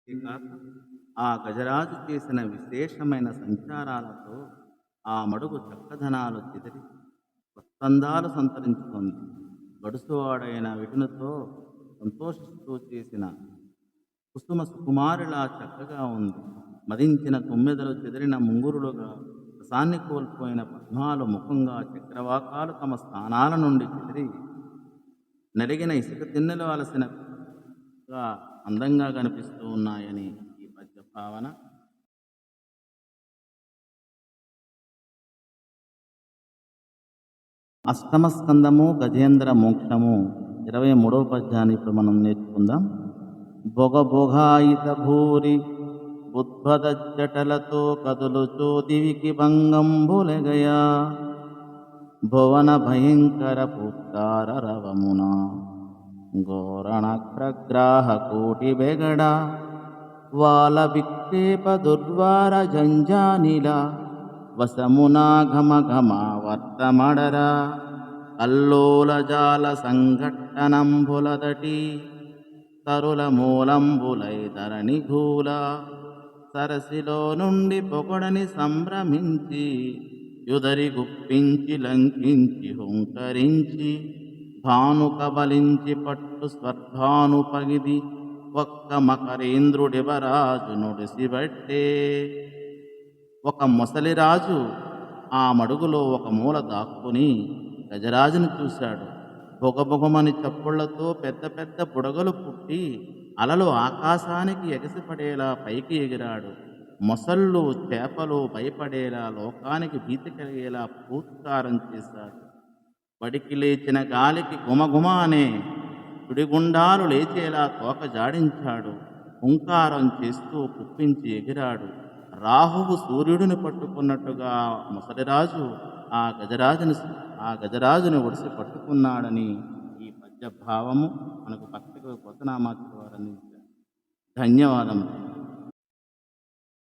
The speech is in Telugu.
కాక ఆ గజరాజు చేసిన విశేషమైన సంచారాలతో ఆ మడుగు చక్కదనాలు చెదిరి స్పందాలు సంతరించుకుంది. గడుసువాడైన విటునితో సంతోషిస్తూ చేసిన కుసుమ సుకుమారిలా చక్కగా ఉంది. మదించిన తుమ్మెదలు చెదిరిన ముంగురులుగా రసాన్ని కోల్పోయిన పద్మాలు ముఖంగా చక్రవాకాలు తమ స్థానాల నుండి చెదిరి నలిగిన ఇసుక తిన్నెలు అలసినగా అందంగా కనిపిస్తూ ఉన్నాయని ఈ పద్య భావన. అష్టమ స్కందము గజేంద్ర మోక్షము 23వ పద్యాన్ని ఇప్పుడు మనం నేర్చుకుందాం. భొగభొగాయిత భూరి బుద్భదజ్జటలతో కదులుచో దివికి భంగంబులెగయా భువన భయంకర పుత్తార రవమున ఘోరణగ్రగ్రాహ కోటి బెగడ వాల విక్షేప దుర్వార జంజానిల వసమునా ఘమ ఘమ వర్తమడరా అల్లోల జాల సంఘట్టనంబులదటి తరుల మూలంబులై ధరణి ఘూల సరసిలో నుండి పొగడని సంభ్రమించి యుదరి గుప్పించి లంకించి హుంకరించి భాను కబలించి పట్టు స్వర్ధాను పగిది ఒక్క మకరేంద్రుడివరాజు నుడిసిబట్టే. ఒక ముసలిరాజు ఆ మడుగులో ఒక మూల దాక్కుని గజరాజును చూశాడు. బొగబొగమని చప్పుళ్లతో పెద్ద పెద్ద బుడగలు పుట్టి అలలు ఆకాశానికి ఎగసిపడేలా పైకి ఎగిరాడు. మొసళ్ళు చేపలు భయపడేలా లోకానికి భీతి కలిగేలా పూత్కారం చేశాడు. బడికి లేచిన గాలికి గుమగుమ అనే సుడిగుండాలు లేచేలా తోక జాడించాడు. హుంకారం చేస్తూ కుప్పించి ఎగిరాడు. రాహువు సూర్యుడిని పట్టుకున్నట్టుగా ముసలిరాజు ఆ గజరాజుని ఒడిసి పట్టుకున్నాడని ఈ పద్య భావము మనకు భక్తికి కొత్తనామాచి వారు అందించారు. ధన్యవాదములు.